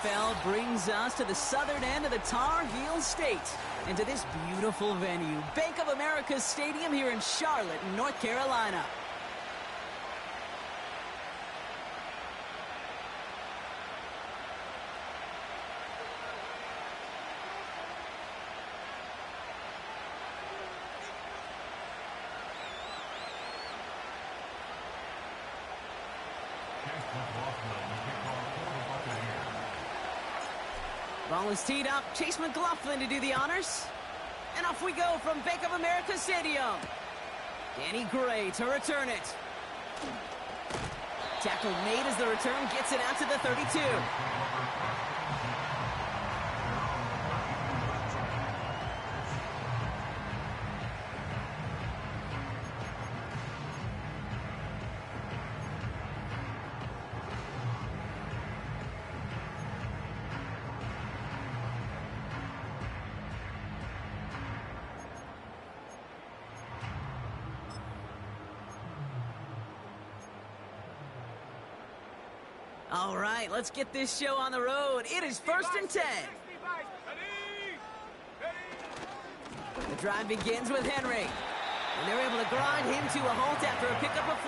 NFL brings us to the southern end of the Tar Heel State and to this beautiful venue, Bank of America Stadium here in Charlotte, North Carolina. Ball is teed up. Chase McLaughlin to do the honors. And off we go from Bank of America Stadium. Danny Gray to return it. Tackle made as the return gets it out to the 32. All right, let's get this show on the road. It is 1st and 10. The drive begins with Henry. And they're able to grind him to a halt after a pickup of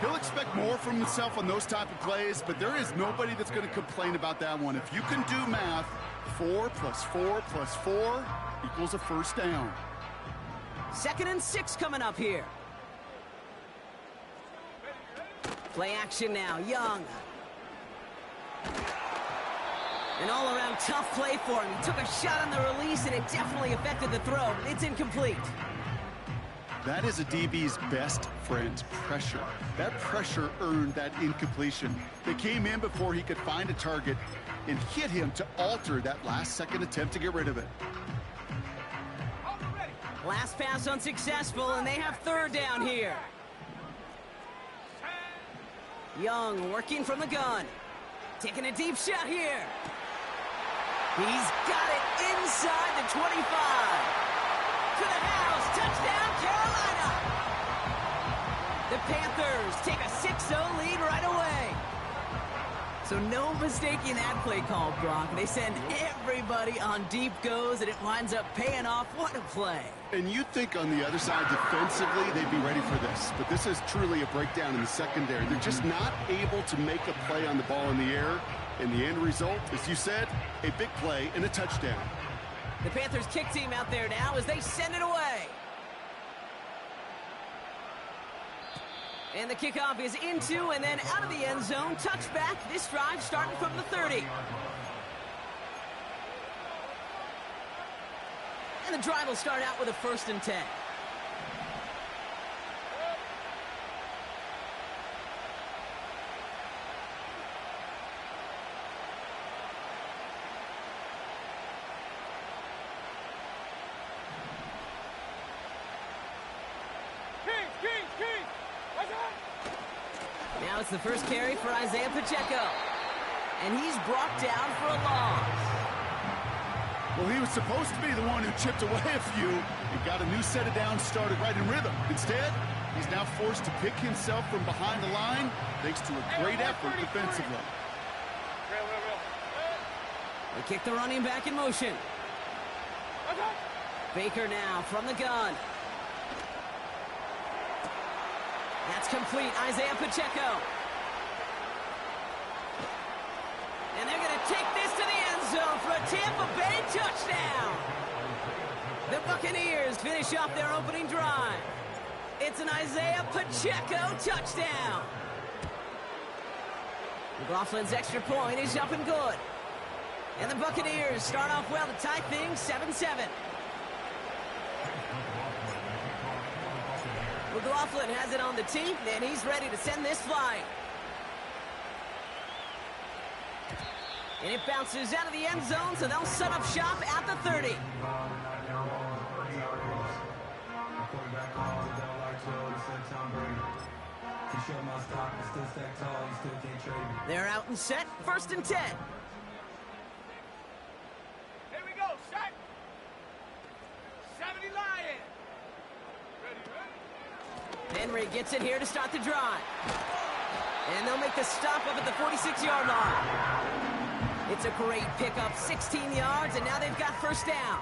4. He'll expect more from himself on those type of plays, but there is nobody that's going to complain about that one. If you can do math, 4 plus 4 plus 4 equals a first down. 2nd and 6 coming up here. Play action now, Young. An all-around tough play for him. He took a shot on the release, and it definitely affected the throw. It's incomplete. That is a DB's best friend, pressure. That pressure earned that incompletion. They came in before he could find a target and hit him to alter that last-second attempt to get rid of it. Last pass unsuccessful, and they have 3rd down here. Young working from the gun. Taking a deep shot here. He's got it inside the 25. To the house. Touchdown, Carolina. The Panthers take a 6-0 lead right away. So no mistaking that play call, Brock. They send everybody on deep goes, and it winds up paying off. What a play. And you'd think on the other side defensively they'd be ready for this. But this is truly a breakdown in the secondary. They're just not able to make a play on the ball in the air. And the end result, as you said, a big play and a touchdown. The Panthers kick team out there now as they send it away. And the kickoff is into and then out of the end zone. Touchback. This drive starting from the 30. And the drive will start out with a 1st and 10. Now it's the first carry for Isaiah Pacheco. And he's brought down for a loss. Well, he was supposed to be the one who chipped away a few and got a new set of downs started right in rhythm. Instead, he's now forced to pick himself from behind the line thanks to a great effort defensively. They kick the running back in motion. Baker now from the gun. That's complete. Isaiah Pacheco. And they're going to take this to the end zone for a Tampa Bay touchdown. The Buccaneers finish off their opening drive. It's an Isaiah Pacheco touchdown. McLaughlin's extra point is up and good. And the Buccaneers start off well to tie things 7-7. McLaughlin has it on the tee, and he's ready to send this flying. And it bounces out of the end zone, so they'll set up shop at the 30. They're out and set, 1st and 10. Here we go, set. 70 Lions. Henry gets it here to start the drive. And they'll make the stop up at the 46-yard line. It's a great pickup, 16 yards, and now they've got first down.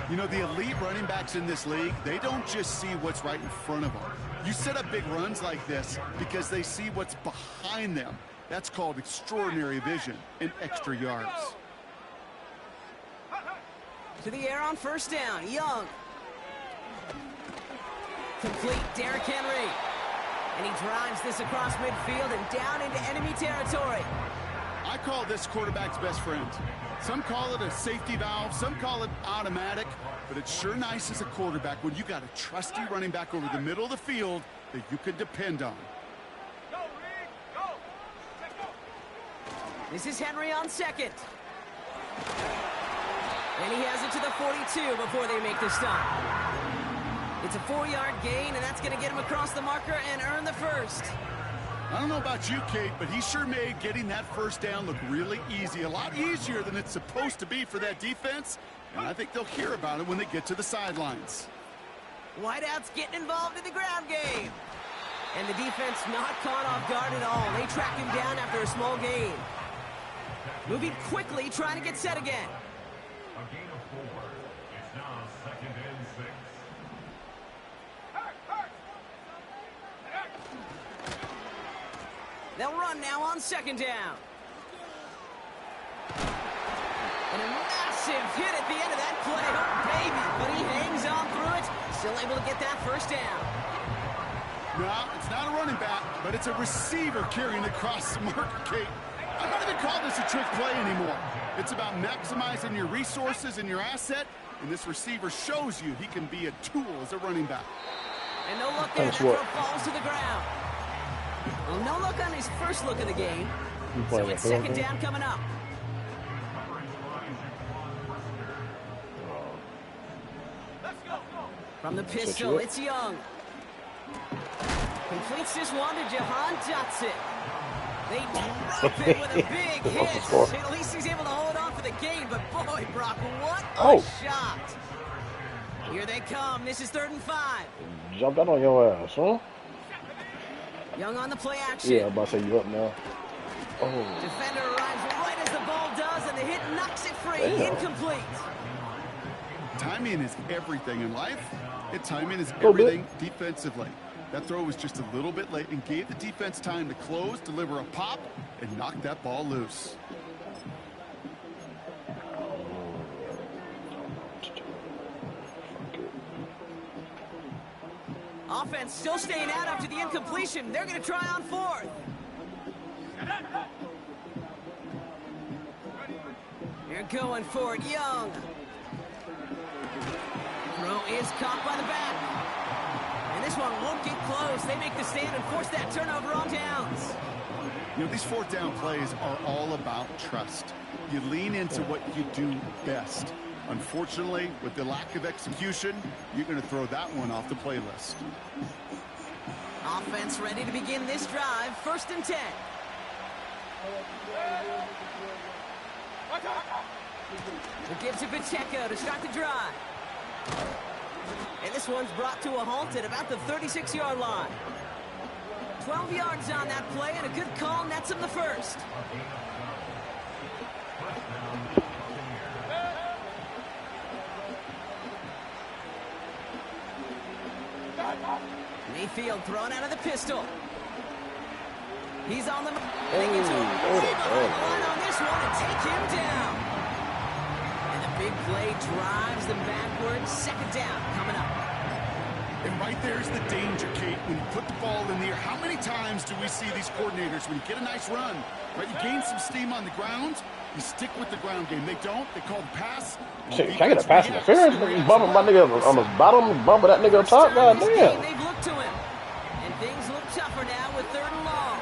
You know, the elite running backs in this league, they don't just see what's right in front of them. You set up big runs like this because they see what's behind them. That's called extraordinary vision and extra yards. To the air on first down, Young. Complete, Derrick Henry. And he drives this across midfield and down into enemy territory. I call this quarterback's best friend. Some call it a safety valve, some call it automatic, but it's sure nice as a quarterback when you got a trusty running back over the middle of the field that you can depend on. Go, Reed, go. Let's go. This is Henry on second. And he has it to the 42 before they make the stop. It's a 4-yard gain, and that's going to get him across the marker and earn the first. I don't know about you, Kate, but he sure made getting that first down look really easy. A lot easier than it's supposed to be for that defense. And I think they'll hear about it when they get to the sidelines. Wideouts getting involved in the ground game. And the defense not caught off guard at all. They track him down after a small gain. Moving quickly, trying to get set again. A gain of 4. It's now 2nd and 6. They'll run now on second down. And a massive hit at the end of that play. Oh, baby. But he hangs on through it. Still able to get that first down. No, it's not a running back, but it's a receiver carrying across the marker, Kate. I don't even call this a trick play anymore. It's about maximizing your resources and your asset, and this receiver shows you he can be a tool as a running back. And no look there. That throw falls to the ground. Well, no look on his first look of the game. So it's second down coming up. Let's go. From the pistol, it's Young. Completes this one to Jahan Dotson. They drop it with a big hit. At least he's able to hold on for the gain, but boy, Brock, what a shot. Here they come. This is 3rd and 5. Jumped out on your ass, huh? Young on the play action. Yeah, I'm about to say you up now. Oh. Defender arrives right as the ball does, and the hit knocks it free. Damn. Incomplete. Timing is everything in life, and timing is everything defensively. That throw was just a little bit late and gave the defense time to close, deliver a pop, and knock that ball loose. Offense still staying out after the incompletion. They're going to try on 4th. They're going for it. Young. Throw is caught by the back. And this one won't get close. They make the stand and force that turnover on downs. You know, these 4th down plays are all about trust. You lean into what you do best. Unfortunately, with the lack of execution, you're going to throw that one off the playlist. Offense ready to begin this drive. 1st and 10. We'll give to Pacheco to start the drive. And this one's brought to a halt at about the 36-yard line. 12 yards on that play, and a good call nets him the first. Mayfield thrown out of the pistol. He's on the... And they get to him way behind the line on this one and take him down. And the big play drives them backwards. 2nd down coming up. And right there's the danger, Kate. When you put the ball in the air, how many times do we see these coordinators, when you get a nice run, right, you gain some steam on the ground, you stick with the ground game. They don't. They call the pass. Shit, can I get a pass interference? Bumping my nigga on the bottom, bumping that nigga on top. God damn. They've looked to him. And things look tougher now with 3rd and long.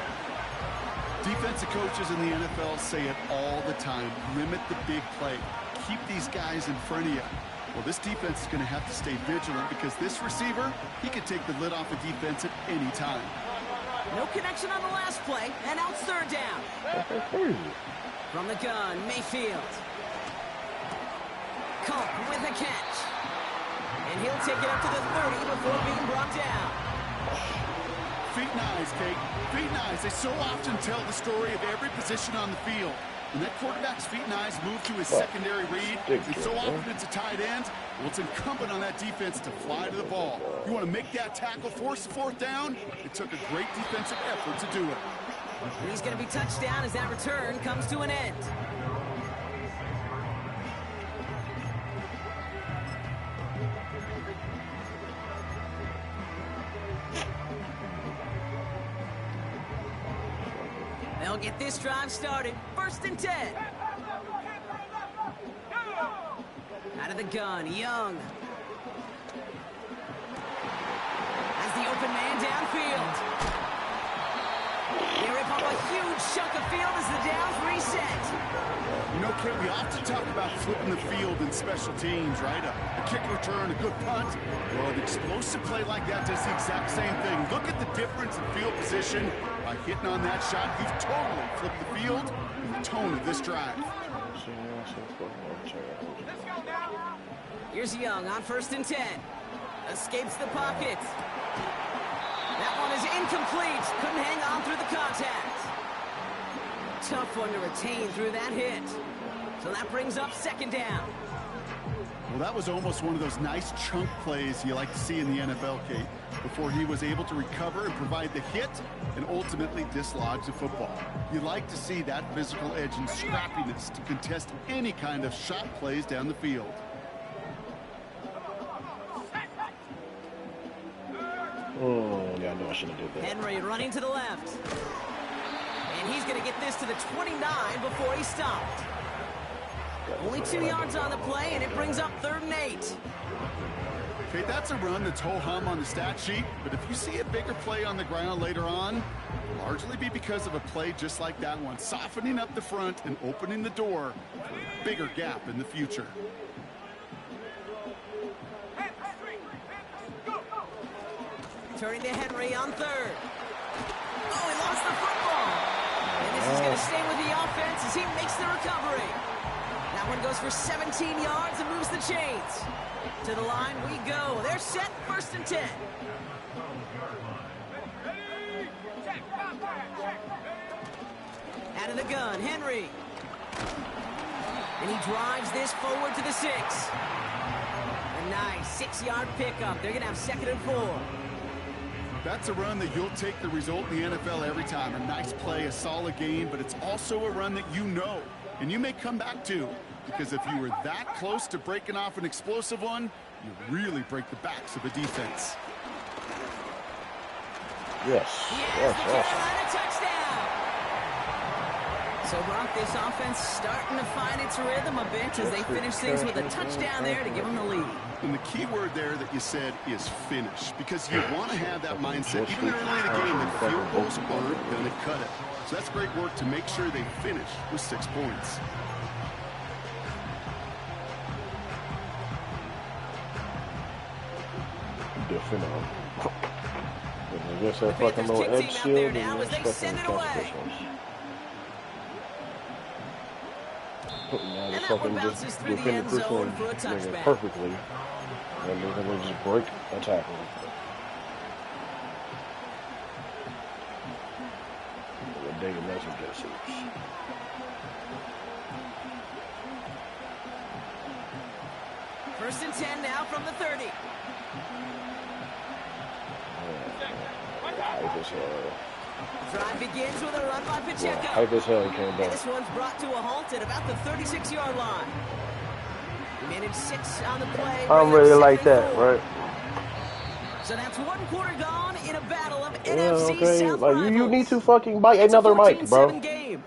Defensive coaches in the NFL say it all the time. Limit the big play. Keep these guys in front of you. Well, this defense is going to have to stay vigilant because this receiver, he can take the lid off a defense at any time. No connection on the last play, and now it's 3rd down. From the gun, Mayfield. Culp with a catch. And he'll take it up to the 30 before being brought down. Feet and eyes, Kate. Feet and eyes. They so often tell the story of every position on the field. When that quarterback's feet and eyes move to his secondary read, and so often it's a tight end, well, it's incumbent on that defense to fly to the ball. You want to make that tackle, force the fourth down? It took a great defensive effort to do it. And he's going to be touched down as that return comes to an end. They'll get this drive started. 1st and 10. Out of the gun, Young. Has the open man downfield. They rip up a huge chunk of field as the downs reset. You know, Kent, we often talk about flipping the field in special teams, right? A kick return, a good punt. Well, an explosive play like that does the exact same thing. Look at the difference in field position. By hitting on that shot, you've totally flipped the field and the tone of this drive. Here's Young on 1st and 10. Escapes the pocket. That one is incomplete. Couldn't hang on through the contact. Tough one to retain through that hit. So that brings up 2nd down. Well, that was almost one of those nice chunk plays you like to see in the NFL, Kate, before he was able to recover and provide the hit and ultimately dislodge the football. You like to see that physical edge and scrappiness to contest any kind of shot plays down the field. Oh, yeah, I know I should have did that. Henry running to the left. And he's going to get this to the 29 before he stopped. Only 2 yards on the play, and it brings up 3rd and 8. Okay, that's a run that's ho-hum on the stat sheet, but if you see a bigger play on the ground later on, it'll largely be because of a play just like that one, softening up the front and opening the door for a bigger gap in the future. Turning to Henry on 3rd. Oh, he lost the football. And this is going to stay with the offense as he makes the recovery. That one goes for 17 yards and moves the chains. To the line we go. They're set, 1st and 10. Out of the gun, Henry. And he drives this forward to the 6. A nice 6-yard pickup. They're going to have 2nd and 4. That's a run that you'll take the result in the NFL every time. A nice play, a solid game, but it's also a run that you know, and you may come back to, because if you were that close to breaking off an explosive one, you really break the backs of a defense. Yes. Yes, the Carolina touchdown. So, Brock, this offense starting to find its rhythm a bit as they finish things with a touchdown there to give them the lead. And the key word there that you said is finish, because you want to have that mindset even early in the game that field goals aren't going to cut it. So that's great work to make sure they finish with 6 points. Different. I guess that fucking little edge shield now as they send it away. Now they fucking just defend the person perfectly, and they're gonna just break a tackle. David Nelson gets it. First and 10 now from the 30. Hype as hell. Drive begins with a run by Pacheco. Hype as hell he came back. And this one's brought to a halt at about the 36-yard line. He managed 6 on the play. I'm really like that, right? So that's 1 quarter gone in a battle of NFC okay. South Like rivals. you need to fucking buy another mic, bro. Game.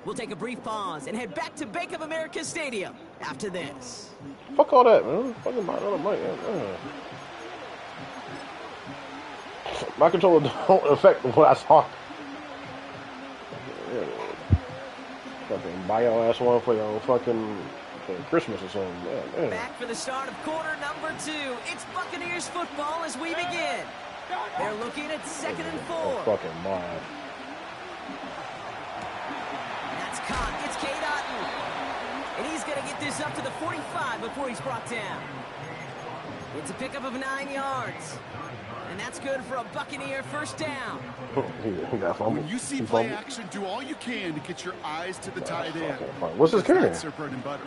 We'll take a brief pause and head back to Bank of America Stadium after this. Fuck all that, man. Fucking buy another mic. My controller don't affect what I saw. Fucking buy your ass one for your fucking Christmas or something. Yeah, back for the start of quarter number 2. It's Buccaneers football as we begin. They're looking at 2nd and 4. Oh, fucking mind. That's caught. It's Cade Otton. And he's going to get this up to the 45 before he's brought down. It's a pickup of 9 yards. And that's good for a Buccaneer first down. He got fumbled. When you see play action, do all you can to get your eyes to the tight end. What's his carry? That's their bread and butter.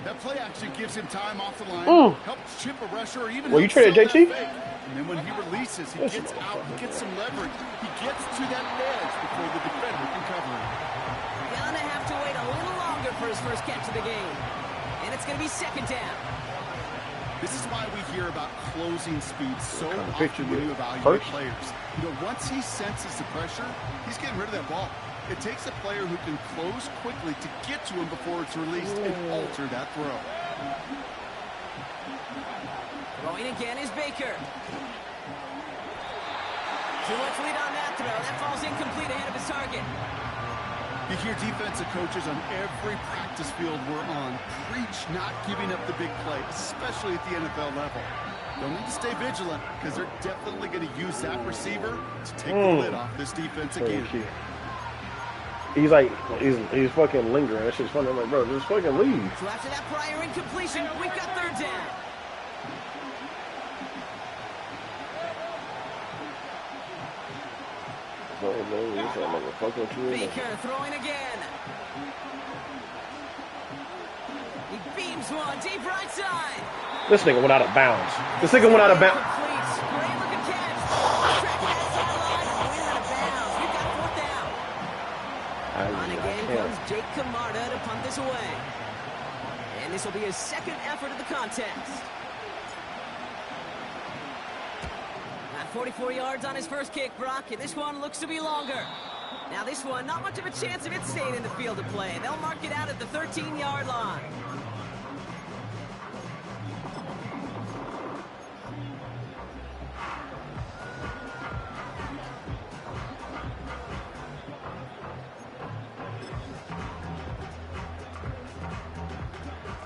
That play action gives him time off the line, helps chip a rusher, or even. Well, you traded JT? And then when he releases, he gets out, he gets some leverage. He gets to that edge before the defender can cover him. Gonna have to wait a little longer for his first catch of the game. And it's gonna be second down. This is why we hear about closing speed so often when you evaluate players. You know, once he senses the pressure, he's getting rid of that ball. It takes a player who can close quickly to get to him before it's released and alter that throw. Throwing again is Baker. Too much lead on that throw. That falls incomplete ahead of his target. You hear defensive coaches on every practice field we're on preach not giving up the big play, especially at the NFL level. They'll need to stay vigilant because they're definitely going to use that receiver to take the lid off this defense again. He's like, he's fucking lingering. That shit's funny. I'm like, bro, just fucking leave. So after that prior incompletion, we've got third down. Baker throwing again. He beams one deep right side. This nigga went out of bounds. This nigga went out of bounds. Great looking catch. Track that sideline and went out of bounds. We've got fourth down. On again comes Jake Camarda to punt this away. And this will be his second effort of the contest. Got 44 yards on his first kick, Brock, and this one looks to be longer. Now this one, not much of a chance of it staying in the field of play. They'll mark it out at the 13-yard line.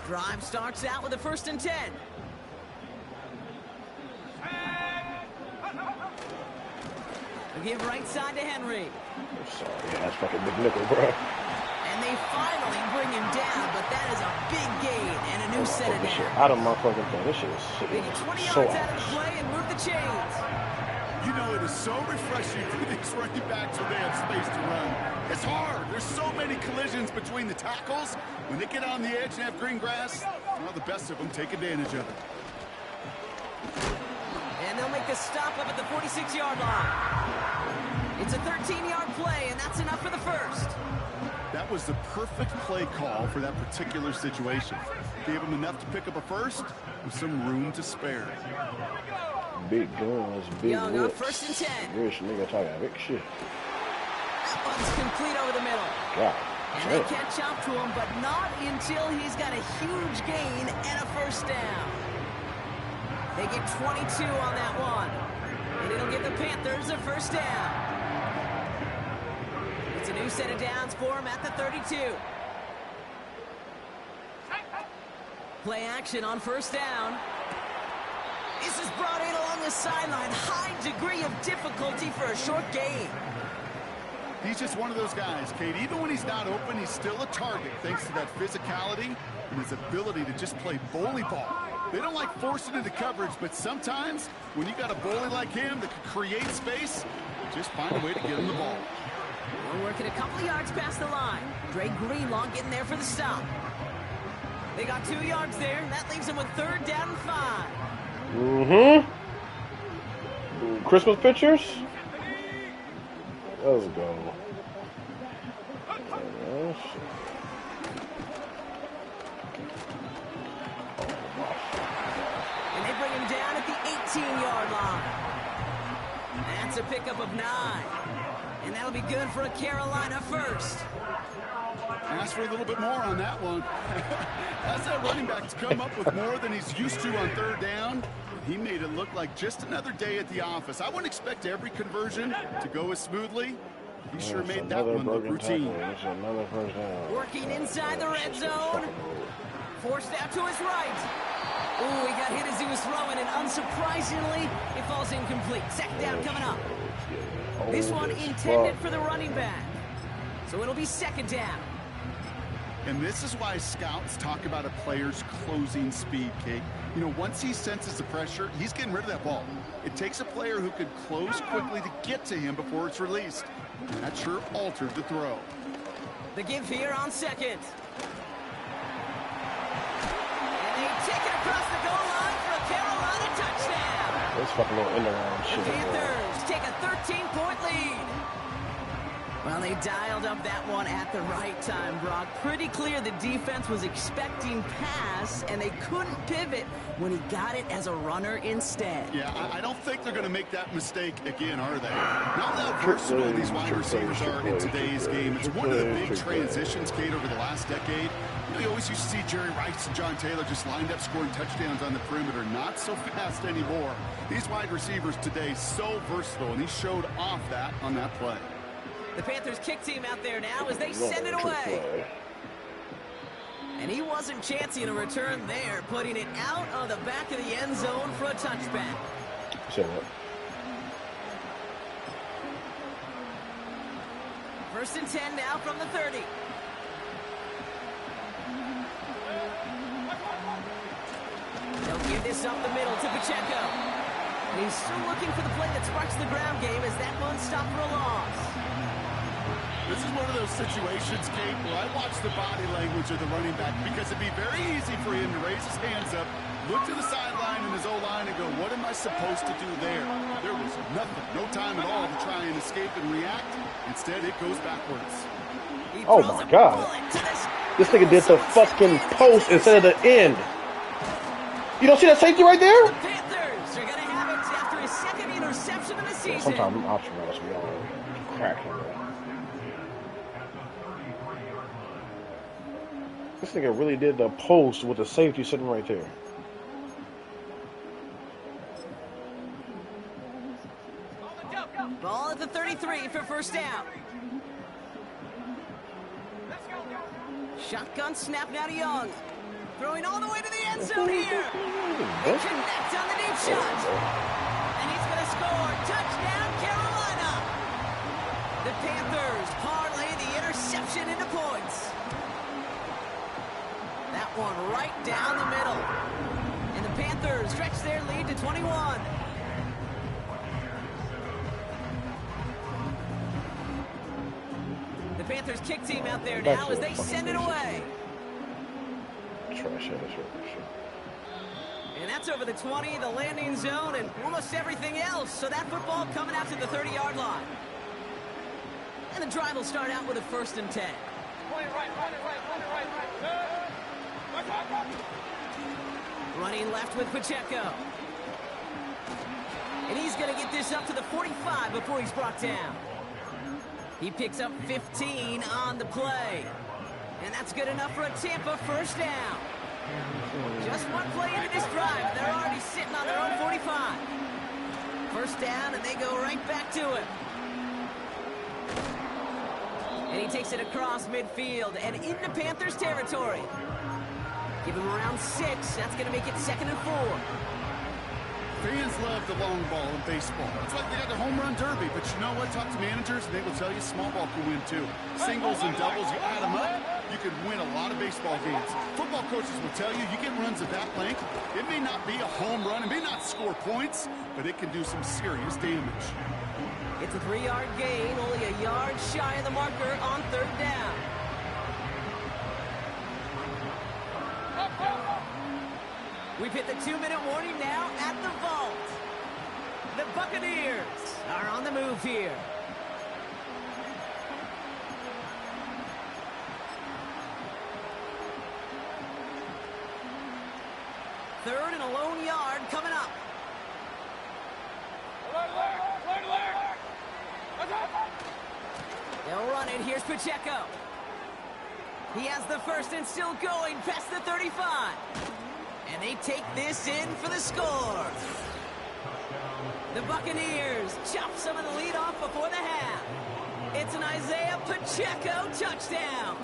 Drive starts out with a 1st and 10. They give right side to Henry. Sorry, that's fucking big nickel, bro. And they finally bring him down, but that is a big gain and a new set of downs. Out of my fucking play. This shit is They get 20 so yards out of the play and move the chains. You know, it is so refreshing for these running backs when they have space to run. It's hard. There's so many collisions between the tackles. When they get on the edge and have green grass, well, the best of them take advantage of it. And they'll make the stop up at the 46-yard line. It's a 13-yard play, and that's enough for the first. That was the perfect play call for that particular situation. Gave them enough to pick up a first with some room to spare. Big guns, big Young whips. up 1st and 10. Rich nigga talking big shit. That one's complete over the middle. God. And they catch up to him, but not until he's got a huge gain and a first down. They get 22 on that one. And it'll give the Panthers a first down. It's a new set of downs for him at the 32. Play action on 1st down. This is brought in along the sideline. High degree of difficulty for a short gain. He's just one of those guys, Kate. Even when he's not open, he's still a target thanks to that physicality and his ability to just play bully ball. They don't like forcing into coverage, but sometimes when you got a bully like him that can create space, just find a way to get him the ball. We're working a couple of yards past the line. Dre Greenlaw getting there for the stop. They got 2 yards there, and that leaves them with 3rd down and 5. Christmas pictures? Let's go. And they bring him down at the 18-yard line. That's a pickup of 9. And that'll be good for a Carolina first. Ask for a little bit more on that one. As that running back's come up with more than he's used to on 3rd down, he made it look like just another day at the office. I wouldn't expect every conversion to go as smoothly. He sure made that one look routine. Working inside the red zone. Forced out to his right. Ooh, he got hit as he was throwing, and unsurprisingly, it falls incomplete. Second down coming up. This one intended for the running back. So it'll be 2nd down. And this is why scouts talk about a player's closing speed, Kate. You know, once he senses the pressure, he's getting rid of that ball. It takes a player who could close quickly to get to him before it's released. That sure altered the throw. The give here on second. And they take it across the goal line for a Carolina touchdown. This fucking little end around The shit. Panthers take a 13-point lead. Well, they dialed up that one at the right time, Brock. Pretty clear the defense was expecting pass, and they couldn't pivot when he got it as a runner instead. Yeah, I don't think they're going to make that mistake again, are they? Not how versatile these wide receivers are in today's game. It's one of the big transitions, Kate, over the last decade. You know, you always used to see Jerry Rice and John Taylor just lined up scoring touchdowns on the perimeter. Not so fast anymore. These wide receivers today so versatile, and he showed off that on that play. The Panthers kick team out there now as they send it away. And he wasn't chancing a return there, putting it out on the back of the end zone for a touchback. Say what? First and 10 now from the 30. They'll give this up the middle to Pacheco. And he's still looking for the play that sparks the ground game as that one stopped for a loss. This is one of those situations, Kate, where I watch the body language of the running back because it'd be very easy for him to raise his hands up, look to the sideline in his O-line and go, what am I supposed to do there? There was nothing, no time at all to try and escape and react. Instead, it goes backwards. Oh my God. This nigga did the fucking post instead of the end. You don't see that safety right there? The Panthers are going to have it after his second interception of the season. Sometimes I'm option runners be all cracking. This nigga really did the post with the safety sitting right there. Ball at the 33 for first down. Shotgun snap now to Young. Throwing all the way to the end zone here. They connect on the deep shot. And he's going to score. Touchdown, Carolina. The Panthers parlay the interception into points. That one right down the middle. And the Panthers stretch their lead to 21. The Panthers kick team out there now as they send it away. And that's over the 20, the landing zone, and almost everything else. So that football coming out to the 30-yard line. And the drive will start out with a first and 10. Running left with Pacheco. And he's going to get this up to the 45 before he's brought down. He picks up 15 on the play. And that's good enough for a Tampa first down. Just one play into this drive, and they're already sitting on their own 45. First down, and they go right back to it. And he takes it across midfield and into Panthers territory. Give him around 6. That's going to make it 2nd and 4. Fans love the long ball in baseball. That's why they got the home run derby. But you know what? Talk to managers, and they will tell you small ball can win too. Singles and doubles, you add them up, you can win a lot of baseball games. Football coaches will tell you, you get runs of that length, it may not be a home run, it may not score points, but it can do some serious damage. It's a 3-yard gain, only a yard shy of the marker on 3rd down. We've hit the 2-minute warning now at the vault. The Buccaneers are on the move here. Third and a lone yard coming up. They'll run it. Here's Pacheco. He has the first and still going past the 35. And they take this in for the score. The Buccaneers chop some of the lead off before the half. It's an Isaiah Pacheco touchdown.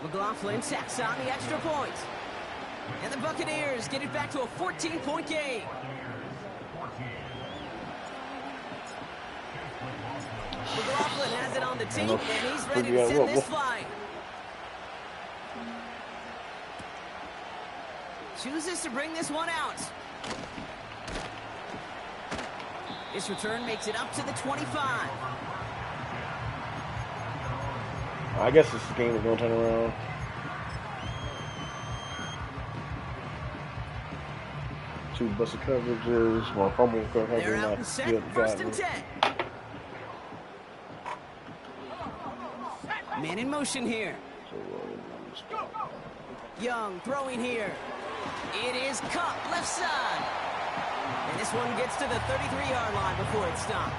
McLaughlin sacks on the extra point. And the Buccaneers get it back to a 14-point game. McLaughlin has it on the team, and he's ready to send this flying. Chooses to bring this one out. This return makes it up to the 25. I guess this game is going to turn around. Two busted coverages, one fumble coverage. They're out and set, first and 10. Man in motion here. Young throwing here. It is caught left side. And this one gets to the 33-yard line before it's stopped.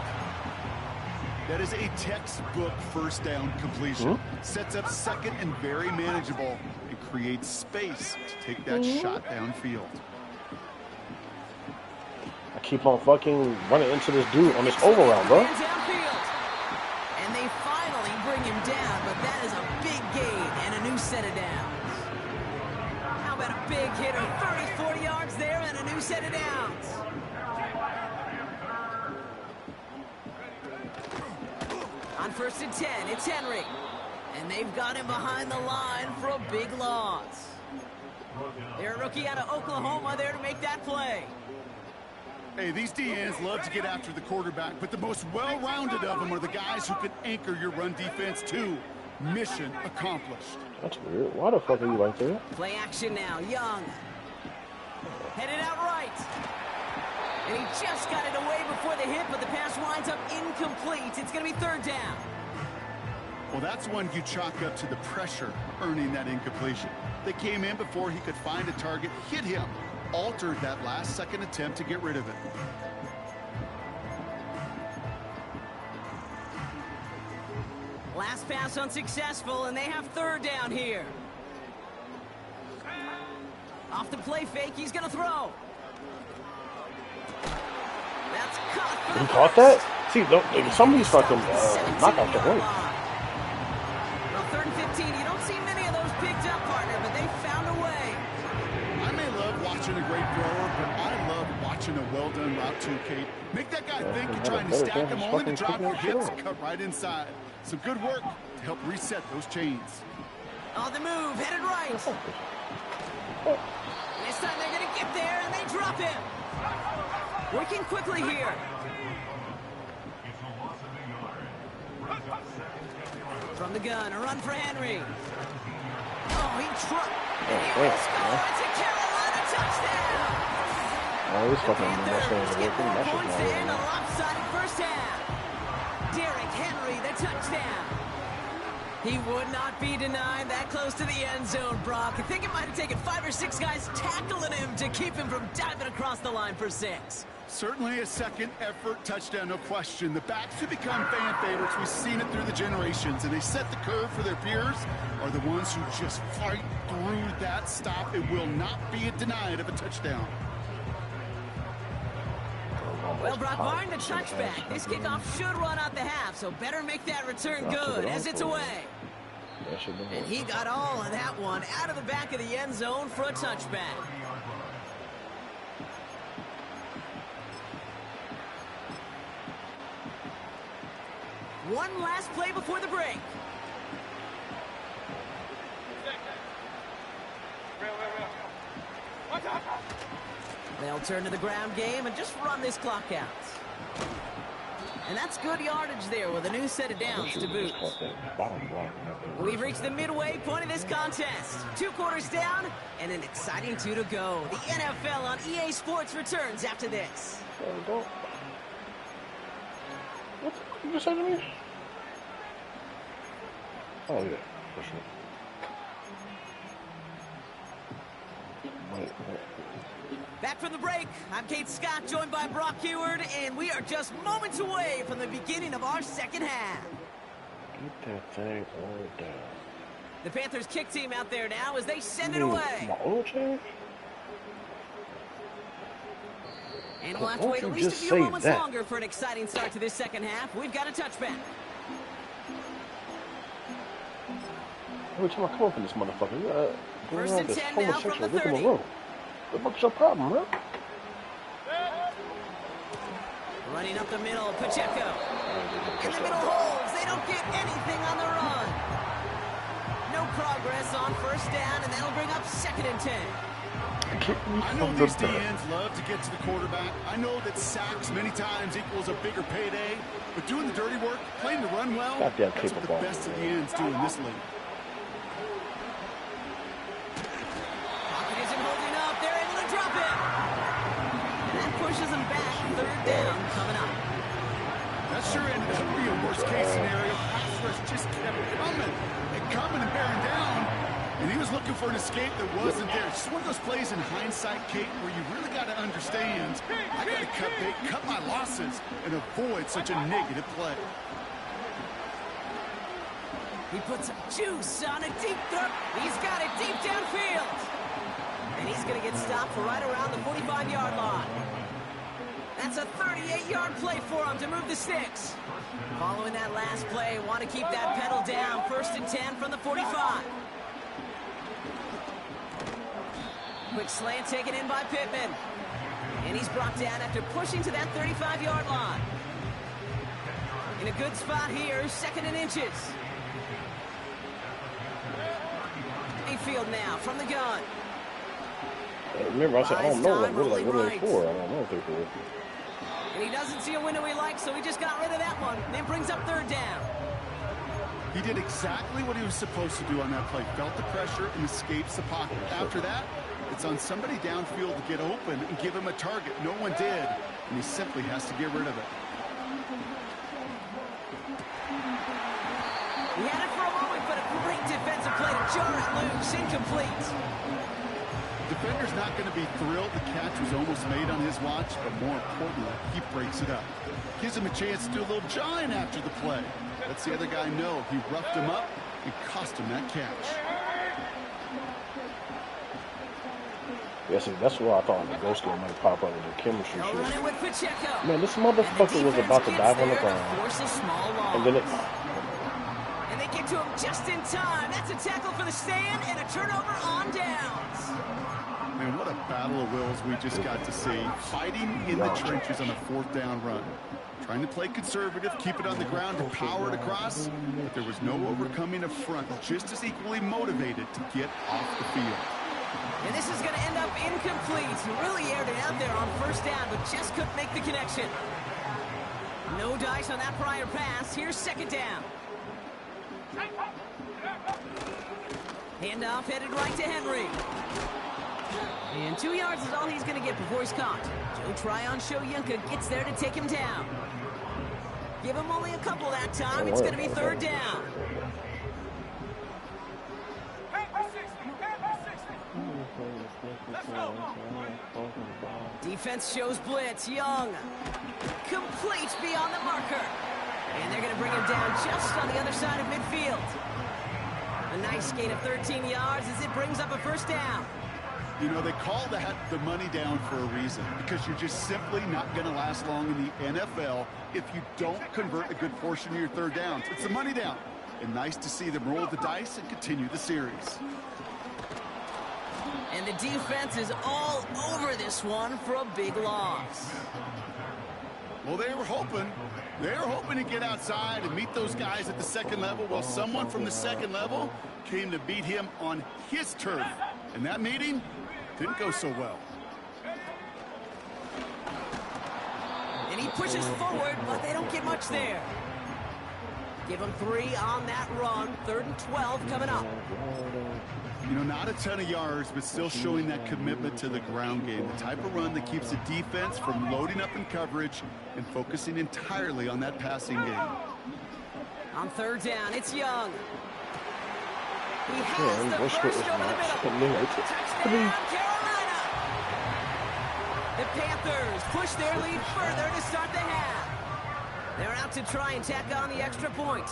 That is a textbook first down completion. Sets up second and very manageable. It creates space to take that shot downfield. I keep on fucking running into this dude on this overround, bro. Downfield. And they finally bring him down, but that is a big gain and a new set of downs. How about a big hitter? 30, 40 yards there and a new set of downs. On first and 10, it's Henry. And they've got him behind the line for a big loss. They're a rookie out of Oklahoma there to make that play. Hey, these DNs love to get after the quarterback, but the most well-rounded of them are the guys who can anchor your run defense too. Mission accomplished. That's weird. Why the fuck are you right there? Play action now. Young. Headed out right. And he just got it away before the hit, but the pass winds up incomplete. It's going to be third down. Well, that's one you chalk up to the pressure earning that incompletion. They came in before he could find a target, hit him, altered that last-second attempt to get rid of it. Last pass unsuccessful, and they have third down here. Off the play fake, he's going to throw. That's caught for the He caught that? See, some of these fucking knockouts are great. Well, third and 15, you don't see many of those picked up, partner, but they found a way. I may love watching a great thrower, but I love watching a well-done route too, Kate. Make that guy think you're trying to stack them only to drop your hips, cut right inside. Some good work to help reset those chains. On the move, headed right. This time they're going to get there, and they drop him. Working quickly here. From the gun, a run for Henry. Oh, he trucked. And he will score. It's a Carolina touchdown. Oh, this fucking Panthers get more that's points to end a just lopsided first half. Derrick Henry, the touchdown. He would not be denied that close to the end zone, Brock. I think it might have taken 5 or 6 guys tackling him to keep him from diving across the line for 6. Certainly a second effort touchdown, no question. The backs who become fan favorites, we've seen it through the generations, and they set the curve for their peers, are the ones who just fight through that stop. It will not be denied of a touchdown. Well, Brock, barring the touchback, this kickoff should run out the half, so better make that return good as it's away. And he got all of that one out of the back of the end zone for a touchback. One last play before the break. They'll turn to the ground game and just run this clock out. And that's good yardage there with a new set of downs to boot. We've reached the midway point of this contest. 2 quarters down and an exciting 2 to go. The NFL on EA Sports returns after this. What did you say to me? Oh, yeah, for sure. Wait. Back from the break, I'm Kate Scott, joined by Brock Heward, and we are just moments away from the beginning of our second half. Get that thing all down. The Panthers kick team out there now as they send it away. My oil change? And we'll have to wait at least a few moments longer for an exciting start to this second half. We've got a touchback. Every time I come up in this motherfucker, First and 10 now from the 30. What the fuck's your problem, man? Running up the middle, Pacheco. In the middle holds. They don't get anything on the run. No progress on first down, and that'll bring up 2nd and 10. I know these DNs love to get to the quarterback. I know that sacks many times equals a bigger payday, but doing the dirty work, playing the run well, that's what the best of the ends do in this league. Pocket isn't holding up. They're able to drop it. And that pushes them back. 3rd down coming up. That sure ended up being a worst-case scenario. Pass rush just kept coming and bearing down. And he was looking for an escape that wasn't there. It's just one of those plays in hindsight, Kate, where you really got to understand, I got to cut my losses and avoid such a negative play. He puts some juice on a deep throw. He's got it deep downfield. And he's going to get stopped for right around the 45-yard line. That's a 38-yard play for him to move the sticks. Following that last play, want to keep that pedal down. 1st and 10 from the 45. Quick slant taken in by Pittman. And he's brought down after pushing to that 35-yard line. In a good spot here, 2nd and inches. Mayfield now from the gun. Remember, I said, I don't know, what are they for? I don't know what they're for. And he doesn't see a window he likes, so he just got rid of that one. Then brings up 3rd down. He did exactly what he was supposed to do on that play. Felt the pressure and escapes the pocket. After that, it's on somebody downfield to get open and give him a target. No one did, and he simply has to get rid of it. He had it for a moment, but a great defensive play to jar it loose. Incomplete. Defender's not going to be thrilled the catch was almost made on his watch, but more importantly, he breaks it up. Gives him a chance to do a little jawing after the play. Lets the other guy know he roughed him up and cost him that catch. Yes, that's why I thought the ghost game might pop up with the chemistry They'll run it with Pacheco. Man, this motherfucker was about to dive on the ground. And then And they get to him just in time. That's a tackle for the stand and a turnover on downs. Man, what a battle of wills we just got to see. Fighting in the trenches on a 4th down run. Trying to play conservative, keep it on the ground, and power it across. But there was no overcoming a front, just as equally motivated to get off the field. And this is going to end up incomplete. He really aired it out there on 1st down, but just couldn't make the connection. No dice on that prior pass. Here's 2nd down. Handoff headed right to Henry. And 2 yards is all he's going to get before he's caught. Joe Tryon-Shoyinka gets there to take him down. Give him only a couple that time. It's going to be 3rd down. Let's go. Defense shows blitz. Young. Complete beyond the marker. And they're going to bring him down just on the other side of midfield. A nice gain of 13 yards as it brings up a 1st down. You know, they call that the money down for a reason, because you're just simply not going to last long in the NFL if you don't convert a good portion of your 3rd downs. It's the money down. And nice to see them roll the dice and continue the series. And the defense is all over this one for a big loss. Well, they were hoping to get outside and meet those guys at the 2nd level. Well, someone from the 2nd level came to beat him on his turf. And that meeting didn't go so well. And he pushes forward, but they don't get much there. Give him 3 on that run. 3rd and 12 coming up. You know, not a ton of yards, but still showing that commitment to the ground game. The type of run that keeps the defense from loading up in coverage and focusing entirely on that passing game. On 3rd down, it's Young. He has the first over the middle. Touchdown, Carolina! The Panthers push their lead further to start the half. They're out to try and tack on the extra point.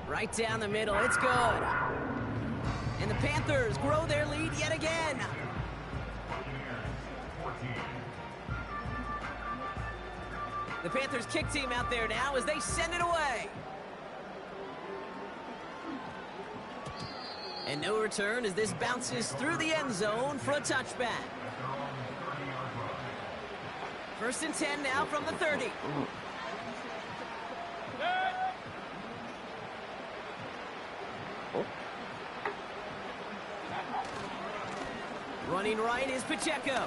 Right down the middle, it's good. And the Panthers grow their lead yet again. The Panthers kick team out there now as they send it away. And no return as this bounces through the end zone for a touchback. First and 10 now from the 30. Running right is Pacheco.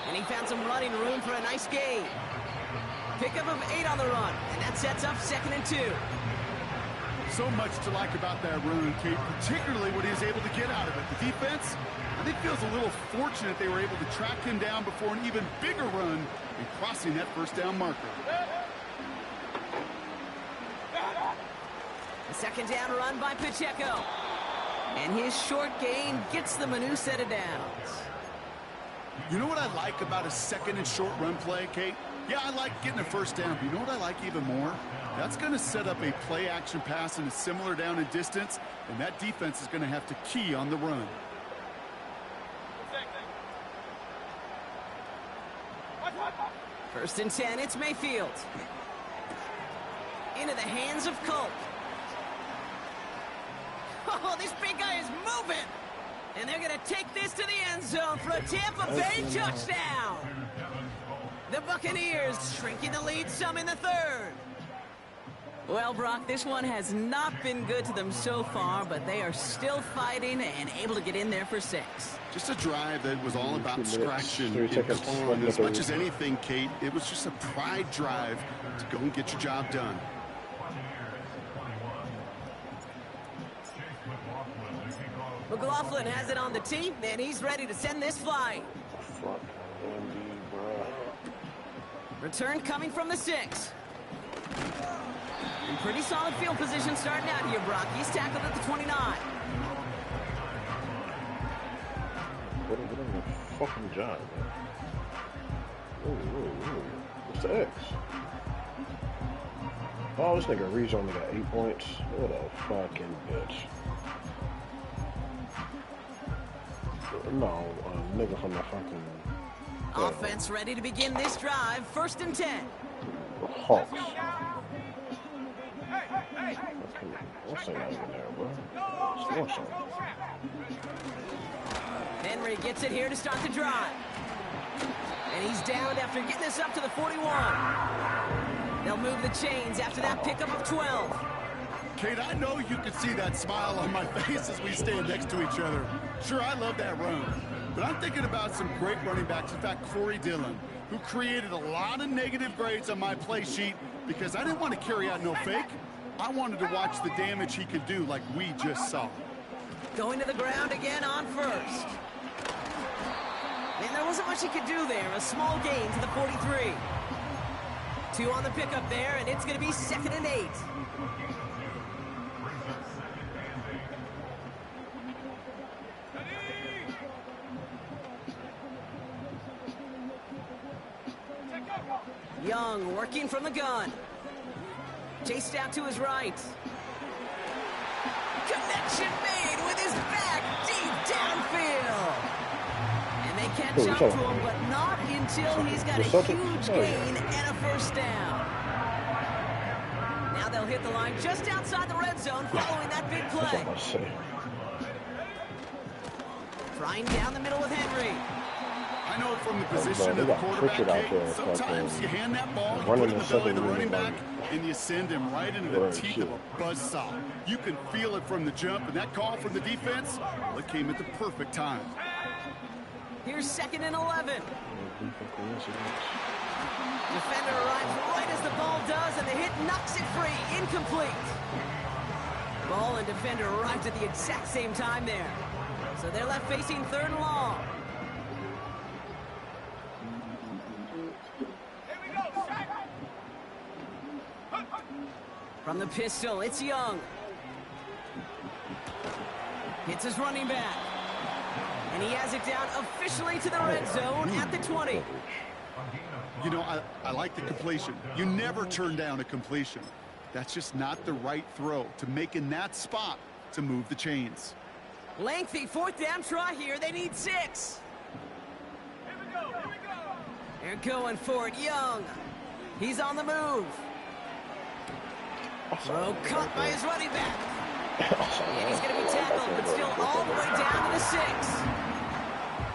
And he found some running room for a nice gain. Pickup of 8 on the run, and that sets up 2nd and 2. So much to like about that run, Kate, particularly what he was able to get out of it. The defense, I think, feels a little fortunate they were able to track him down before an even bigger run and crossing that first down marker. The 2nd down run by Pacheco. And his short gain gets them a new set of downs. You know what I like about a 2nd and short run play, Kate? Yeah, I like getting a first down, but you know what I like even more? That's going to set up a play-action pass in a similar down and distance, and that defense is going to have to key on the run. First and 10, it's Mayfield. Into the hands of Culp. Oh, this big guy is moving! And they're going to take this to the end zone for a Tampa Bay touchdown! The Buccaneers shrinking the lead some in the 3rd. Well, Brock, this one has not been good to them so far, but they are still fighting and able to get in there for 6. Just a drive that was all about scratching and clawing. As much as anything, Kate, it was just a pride drive to go and get your job done. McLaughlin has it on the tee, and he's ready to send this flying. Return coming from the 6. In pretty solid field position starting out here, Brock. He's tackled at the 29. What a fucking job, man. Ooh. What's the X? Oh, this nigga Reese only got 8 points. What a fucking bitch. No, nigga from the fucking... Offense ready to begin this drive. First and 10. Hawks. What's that over there, bro? What's that? Henry gets it here to start the drive. And he's down after getting this up to the 41. They'll move the chains after that pickup of 12. Kate, I know you can see that smile on my face as we stand next to each other. Sure, I love that run. But I'm thinking about some great running backs. In fact, Corey Dillon, who created a lot of negative grades on my play sheet because I didn't want to carry out no fake. I wanted to watch the damage he could do like we just saw. Going to the ground again on first. And there wasn't much he could do there. A small gain to the 43. 2 on the pickup there, and it's going to be 2nd and 8. Young working from the gun. Chased out to his right. Connection made with his back deep downfield. And they catch up to him, but not until he's got a huge gain and a first down. Now they'll hit the line just outside the red zone following that big play. Flying down the middle with Henry. I know from the position of the quarterback, sometimes you hand that ball, you put it in the belly of the running back, and you send him right into the teeth of a buzzsaw. You can feel it from the jump, and that call from the defense, well, it came at the perfect time. Here's 2nd and 11. Defender arrives right as the ball does, and the hit knocks it free. Incomplete. Ball and defender arrived at the exact same time there. So they're left facing 3rd and long. From the pistol, it's Young. Hits his running back. And he has it down officially to the red zone at the 20. You know, I like the completion. You never turn down a completion. That's just not the right throw to make in that spot to move the chains. Lengthy 4th down try here. They need 6. They're going for it. Young. He's on the move. Throw caught by his running back. And he's going to be tackled, but still all the way down to the 6.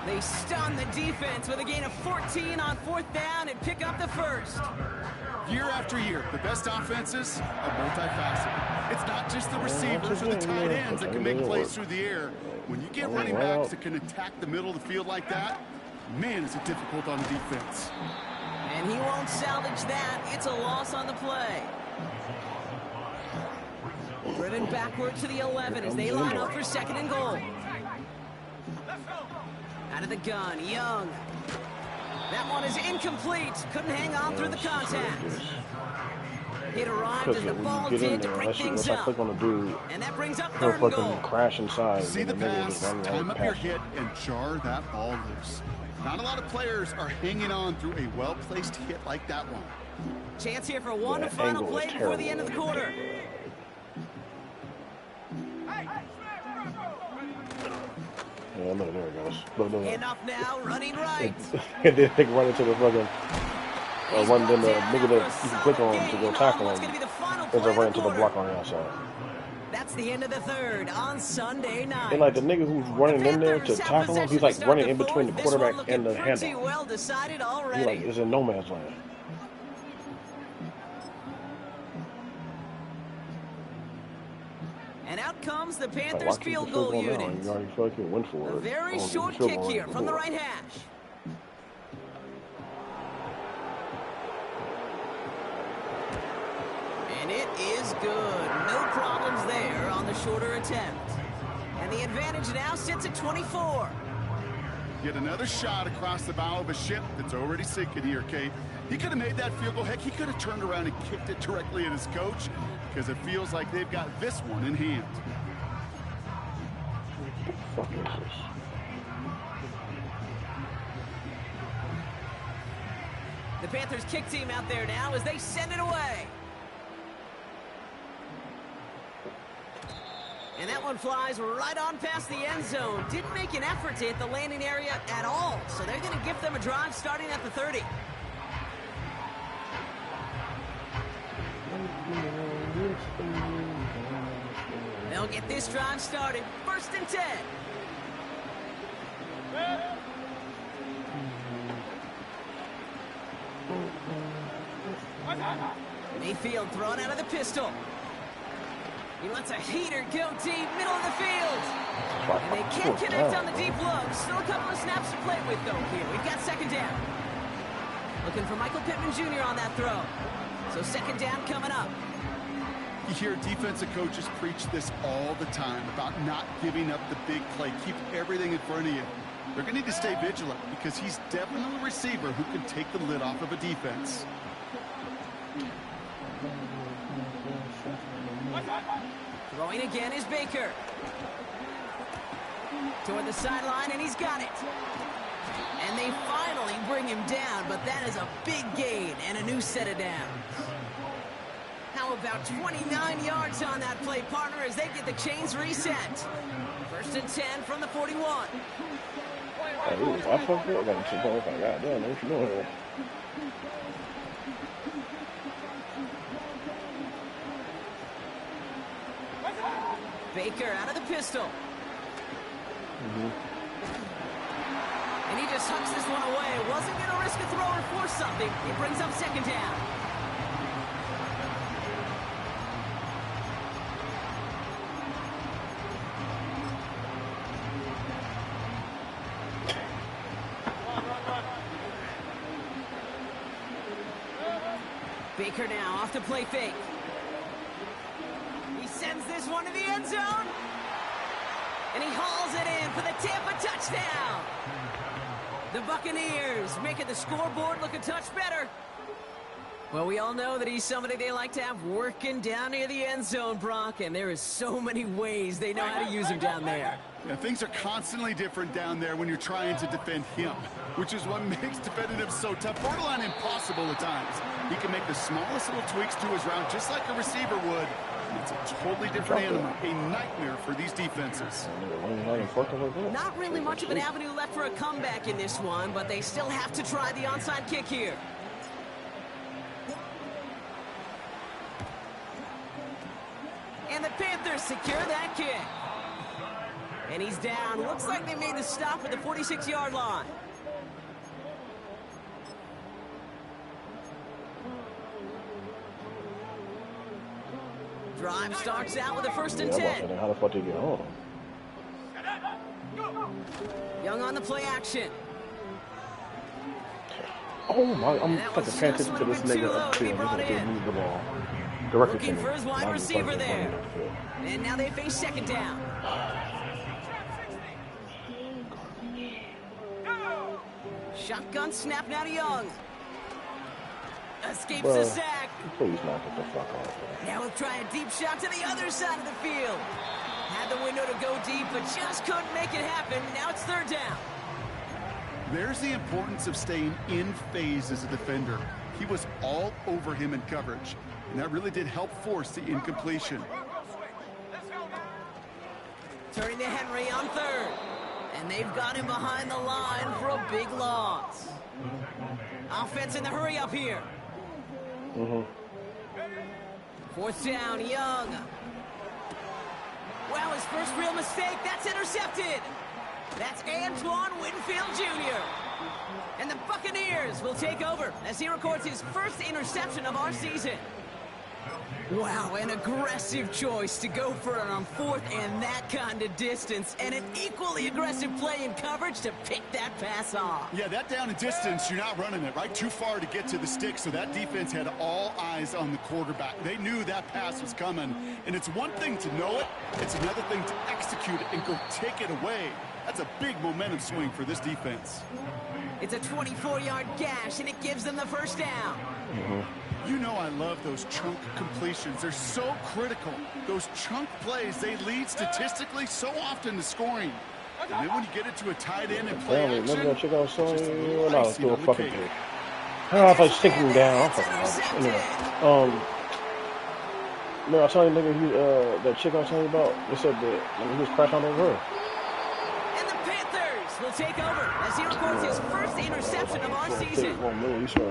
They stun the defense with a gain of 14 on 4th down and pick up the first. Year after year, the best offenses are multifaceted. It's not just the receivers or the tight ends that can make plays through the air. When you get running backs that can attack the middle of the field like that, man, is it difficult on the defense. And he won't salvage that. It's a loss on the play. Driven backward to the 11 as they line up for 2nd and goal. Out of the gun, Young. That one is incomplete. Couldn't hang on through the contact. It arrived as the ball did to break things up. And that brings up 3rd and goal. Crash inside. See the pass, time up your hit, and jar that ball loose. Not a lot of players are hanging on through a well-placed hit like that one. Chance here for one final play before the end of the quarter. Yeah, look, there it goes. Hand off now, running right. And then they run into the fucking one, then the nigga that you can click on to go tackle him. As they run into the block on the outside. That's the end of the 3rd on Sunday night. And like the nigga who's running in there to tackle him, he's like running in between the quarterback and the handoff. Well decided He's already. like, it's in no man's land. And out comes the Panthers field goal unit. A very short kick here from the right hash. And it is good. No problems there on the shorter attempt. And the advantage now sits at 24. Get another shot across the bow of a ship that's already sinking here, Kate. He could have made that field goal. Heck, he could have turned around and kicked it directly at his coach because it feels like they've got this one in hand. What the fuck is this? The Panthers kick team out there now as they send it away. And that one flies right on past the end zone. Didn't make an effort to hit the landing area at all. So they're going to give them a drive starting at the 30. They'll get this drive started. 1st and 10. Mayfield thrown out of the pistol. He lets a heater go deep, middle of the field. And they can't connect on the deep low. Still a couple of snaps to play with, though, here. We've got 2nd down. Looking for Michael Pittman Jr. on that throw. So 2nd down coming up. You hear defensive coaches preach this all the time about not giving up the big play. Keep everything in front of you. They're going to need to stay vigilant because he's definitely a receiver who can take the lid off of a defense. Throwing again is Baker. Toward the sideline, and he's got it. And they finally bring him down, but that is a big gain and a new set of downs. How about 29 yards on that play, partner, as they get the chains reset. 1st and 10 from the 41. I fucked up. Goddamn, what you doing here? Baker out of the pistol. And he just hucks this one away. Wasn't going to risk a throw or force something. It brings up 2nd down. Baker now off the play fake. He sends this one to the end zone. And he hauls it in for the Tampa touchdown. The Buccaneers making the scoreboard look a touch better. Well, we all know that he's somebody they like to have working down near the end zone, Brock, and there is so many ways they know how to use him down there. Yeah, things are constantly different down there when you're trying to defend him, which is what makes defending him so tough, borderline impossible at times. He can make the smallest little tweaks to his route just like a receiver would. It's a totally different animal, a nightmare for these defenses. Not really much of an avenue left for a comeback in this one, but they still have to try the onside kick here. And the Panthers secure that kick. And he's down. Looks like they made the stop at the 46-yard line. Drive starts out with a 1st and 10. How the fuck did he get home? Young on the play action. Oh my, I'm fucking paying attention to this nigga up here. He's gonna move the ball directly to me. Looking for his wide receiver there. And now they face 2nd down. Shotgun snap now to Young. Escapes the sack. Please knock it the fuck off. Now we'll try a deep shot to the other side of the field. Had the window to go deep, but just couldn't make it happen. Now it's 3rd down. There's the importance of staying in phase as a defender. He was all over him in coverage, and that really did help force the incompletion. Turning to Henry on 3rd. And they've got him behind the line for a big loss. Offense in the hurry up here. 4th down, Young. Well, his first real mistake, that's intercepted. That's Antoine Winfield Jr. And the Buccaneers will take over as he records his first interception of our season. Wow, an aggressive choice to go for it on 4th and that kind of distance, and an equally aggressive play in coverage to pick that pass off. Yeah, that down and distance, you're not running it, right? Too far to get to the stick, so that defense had all eyes on the quarterback. They knew that pass was coming, and it's one thing to know it, it's another thing to execute it and go take it away. That's a big momentum swing for this defense. It's a 24-yard gash, and it gives them the 1st down. You know I love those chunk completions. They're so critical. Those chunk plays, they lead statistically so often to scoring. And then when you get it to a tight end and play action, remember that chick I was showing just a you? little No, icing still on the fucking cake. good. I don't know if I was sticking him down. Anyway, remember I was telling you nigga, that chick I was telling you about, they said that he was crashing on the road. And the Panthers will take over as he records his first interception of our season.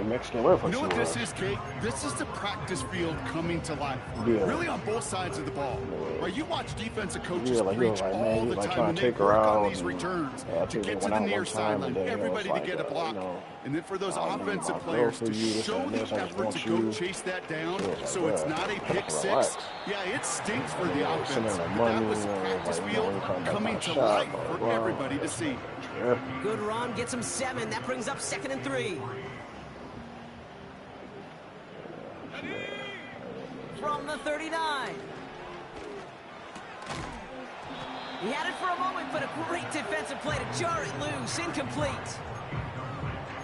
Mexican, You know what this is, Kate? This is the practice field coming to life. Really on both sides of the ball. Where you watch defensive coaches preach all the time when they work on these returns to get to the near sideline, everybody to get a block. And then for those offensive players to show the effort to go chase that down so it's not a pick six. Yeah, it stinks for the offense. But that was the practice field coming to life for everybody to see. Good run, gets him 7. That brings up 2nd and 3. From the 39. He had it for a moment, but a great defensive play to jar it loose. Incomplete.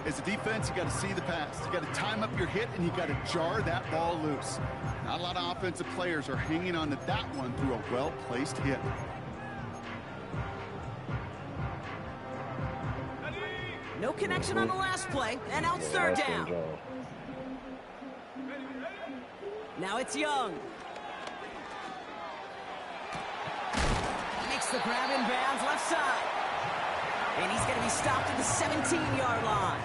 As a defense, you got to see the pass. You got to time up your hit, and you got to jar that ball loose. Not a lot of offensive players are hanging on to that one through a well-placed hit. No connection on the last play, and now it's 3rd down. Now it's Young. Makes the grab in bounds left side. And he's going to be stopped at the 17-yard line.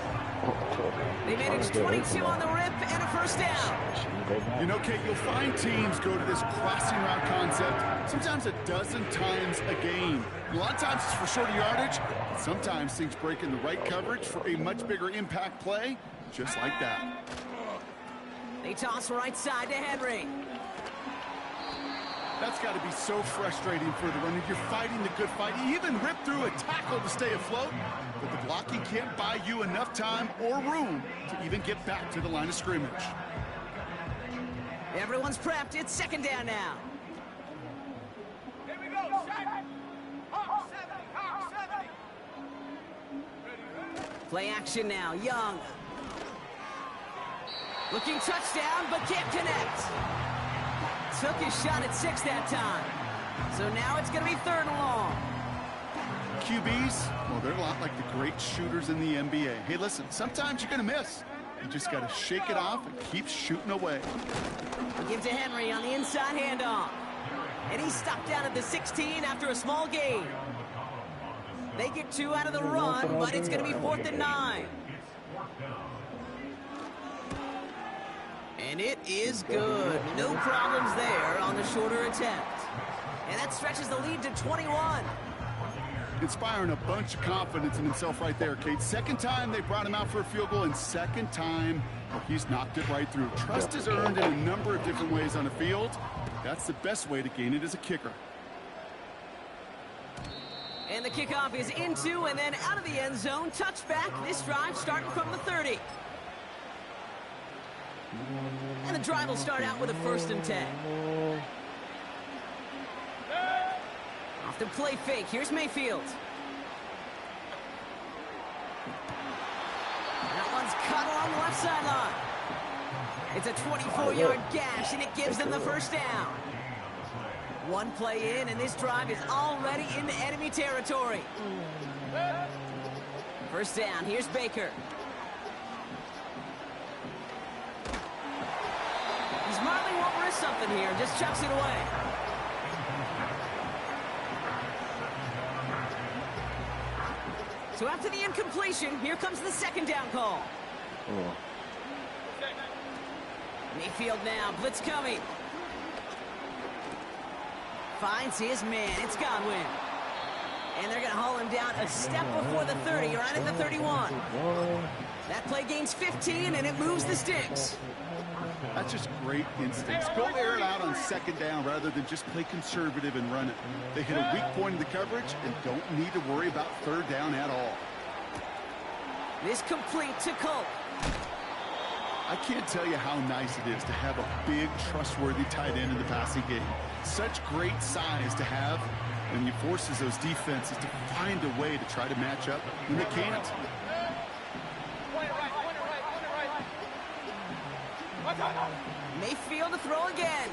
They managed 22 on the rip and a 1st down. You know, Kate, you'll find teams go to this crossing route concept sometimes a dozen times a game. A lot of times it's for shorter yardage. Sometimes things break in the right coverage for a much bigger impact play, just like that. They toss right side to Henry. That's got to be so frustrating for the runner. You're fighting the good fight. You even rip through a tackle to stay afloat, but the blocking can't buy you enough time or room to even get back to the line of scrimmage. Everyone's prepped. It's 2nd down now. Here we go. Set. Hawk 70. Play action now. Young. Looking touchdown, but can't connect. Took his shot at 6 that time. So now it's going to be 3rd and long. QBs, well, they're a lot like the great shooters in the NBA. Hey, listen, sometimes you're going to miss. You just got to shake it off and keep shooting away. Give to Henry on the inside handoff. And he's stopped down at the 16 after a small gain. They get 2 out of the run, but it's going to be 4th and 9. And it is good. No problems there on the shorter attempt. And that stretches the lead to 21. inspiring a bunch of confidence in himself right there, Kate. Second time they brought him out for a field goal, and second time he's knocked it right through. Trust is earned in a number of different ways on the field. That's the best way to gain it as a kicker. And the kickoff is into and then out of the end zone. Touchback. This drive starting from the 30. And the drive will start out with a 1st and 10. Off the play fake. Here's Mayfield. That one's cut along the left sideline. It's a 24-yard gash, and it gives them the 1st down. One play in, and this drive is already into enemy territory. 1st down. Here's Baker. He smartly won't risk something here. Just chucks it away. So after the incompletion, here comes the 2nd down call. Mayfield now. Blitz coming. Finds his man. It's Godwin. And they're going to haul him down a step before the 30, right at the 31. That play gains 15, and it moves the sticks. That's just great instincts. Go air it out on 2nd down rather than just play conservative and run it. They hit a weak point in the coverage and don't need to worry about 3rd down at all. This complete to Colt. I can't tell you how nice it is to have a big, trustworthy tight end in the passing game. Such great size to have, and he forces those defenses to find a way to try to match up when they can't. Mayfield to throw again.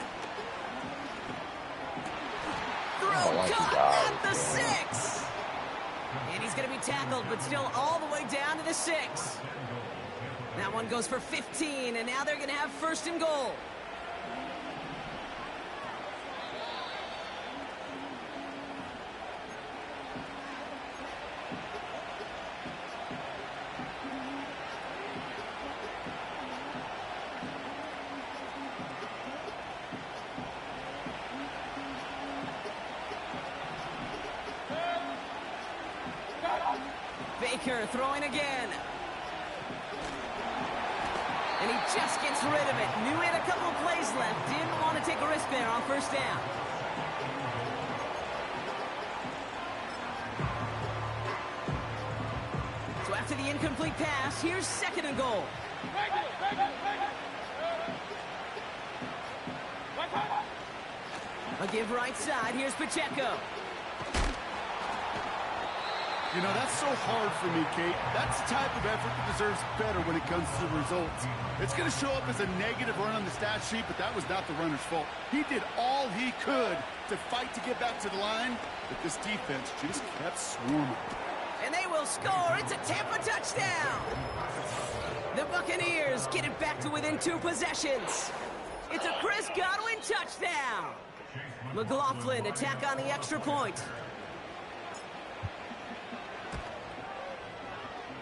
Throw caught at the 6. And he's going to be tackled, but still all the way down to the 6. That one goes for 15, and now they're going to have 1st and goal. Baker throwing again. And he just gets rid of it. Knew he had a couple of plays left. Didn't want to take a risk there on 1st down. So after the incomplete pass, here's 2nd and goal. A give right side. Here's Pacheco. You know, that's so hard for me, Kate. That's the type of effort that deserves better when it comes to the results. It's going to show up as a negative run on the stat sheet, but that was not the runner's fault. He did all he could to fight to get back to the line, but this defense just kept swarming. And they will score. It's a Tampa touchdown. The Buccaneers get it back to within 2 possessions. It's a Chris Godwin touchdown. McLaughlin attack on the extra point.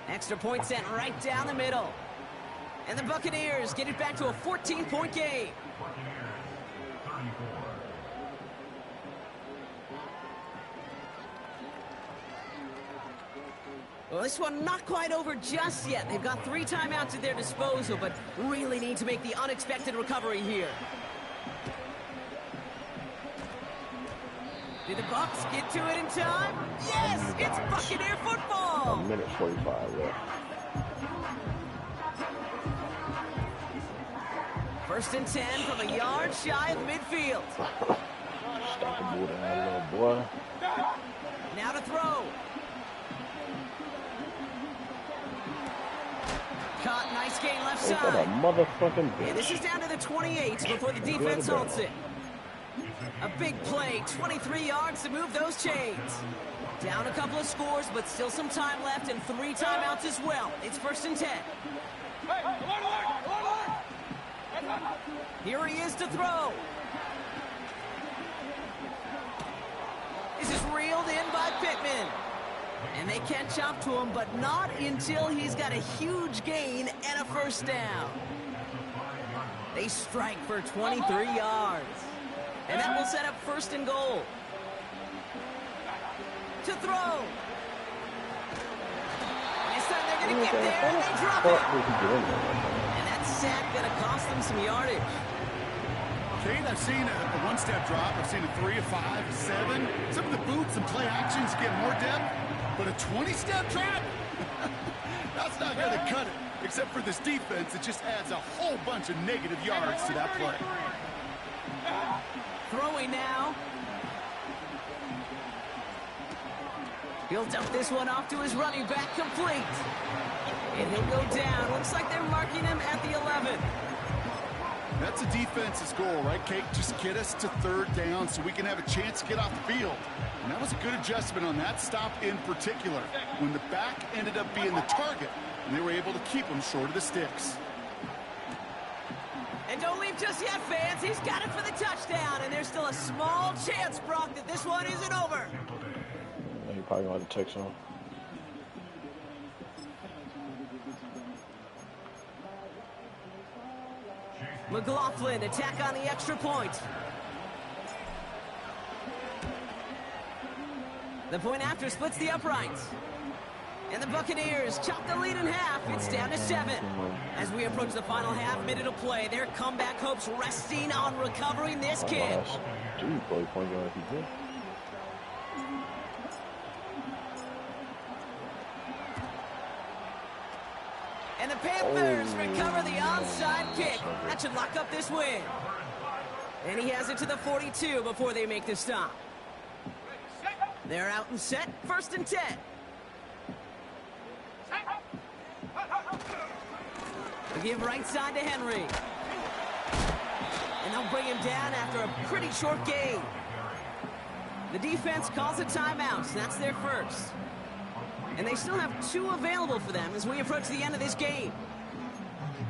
Extra point sent right down the middle. And the Buccaneers get it back to a 14-point game. Well, this one not quite over just yet. They've got 3 timeouts at their disposal, but really need to make the unexpected recovery here. Did the Bucs get to it in time? Yes, it's Buccaneer football. 1 minute 45 left. 1st and 10 from a yard shy of midfield. Stop the ball down, little boy. Now to throw. Caught, nice gain left What a side. motherfucking bitch. And this is down to the 28 before the defense halts it. A big play, 23 yards to move those chains. Down a couple of scores, but still some time left and 3 timeouts as well. It's 1st and 10. Here he is to throw. This is reeled in by Pittman. And they catch up to him, but not until he's got a huge gain and a 1st down. They strike for 23 yards. And that will set up 1st and goal. to throw. This time they're going to get there, and they drop it. And that sack going to cost them some yardage. Kate, I've seen a one-step drop. I've seen a 3, a 5, a 7. Some of the boots and play actions get more depth, but a 20-step drop? That's not going to cut it. Except for this defense, it just adds a whole bunch of negative yards to that play. Throwing now. He'll dump this one off to his running back, complete. And he'll go down. Looks like they're marking him at the 11. That's a defense's goal, right, Kate? Just get us to 3rd down so we can have a chance to get off the field. And that was a good adjustment on that stop in particular, when the back ended up being the target, and they were able to keep him short of the sticks. And don't leave just yet, fans. He's got it for the touchdown, and there's still a small chance, Brock, that this one isn't over. Yeah, you probably want to take some. McLaughlin, attack on the extra point. The point after splits the uprights. And the Buccaneers chop the lead in half. It's down to 7. As we approach the final half minute of play, their comeback hopes resting on recovering this kick. And the Panthers recover the onside kick. That should lock up this win. And he has it to the 42 before they make the stop. They're out and set. 1st and 10. They give right side to Henry. And they'll bring him down after a pretty short gain. The defense calls a timeout. That's their first. And they still have 2 available for them as we approach the end of this game.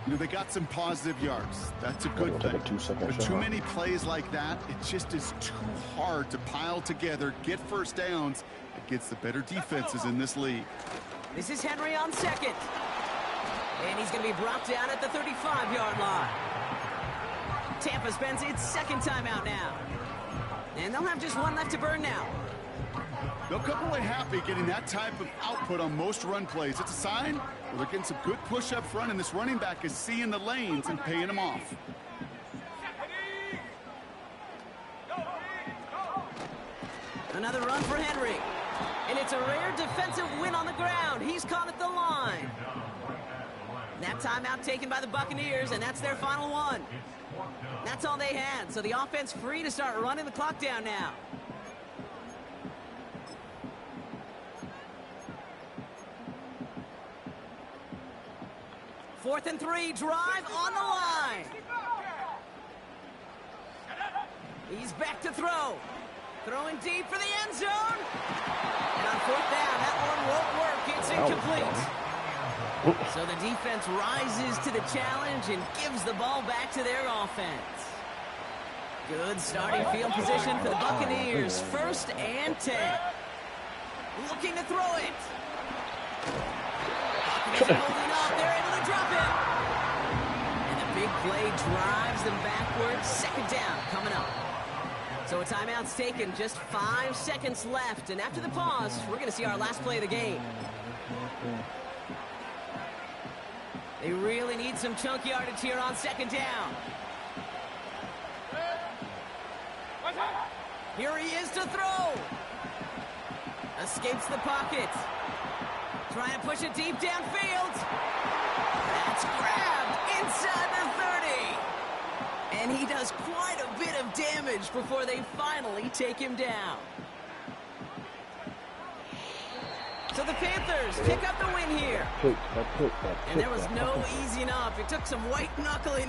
You know, they got some positive yards. That's a good thing. But too many plays like that, it just is too hard to pile together, get 1st downs against the better defenses in this league. This is Henry on 2nd. And he's going to be brought down at the 35-yard line. Tampa spends its 2nd timeout now. And they'll have just 1 left to burn now. They'll come away happy getting that type of output on most run plays. It's a sign where they're getting some good push up front, and this running back is seeing the lanes and paying them off. Another run for Henry. And it's a rare defensive win on the ground. He's caught at the line. That timeout taken by the Buccaneers, and that's their final one. That's all they had, so the offense free to start running the clock down now. 4th and 3, drive on the line. He's back to throw. Throwing deep for the end zone. And on 4th down, that one won't work. It's incomplete. So the defense rises to the challenge and gives the ball back to their offense. Good starting field position for the Buccaneers. 1st and 10. Looking to throw it. Buccaneers holding up. They're able to drop it. And the big play drives them backwards. 2nd down coming up. So a timeout's taken. Just 5 seconds left. And after the pause, we're going to see our last play of the game. They really need some chunk yardage here on 2nd down. Here he is to throw. Escapes the pocket. Trying to push it deep downfield. That's grabbed inside the 30. And he does quite a bit of damage before they finally take him down. So the Panthers pick up the win here. And there was no easing up. It took some white knuckling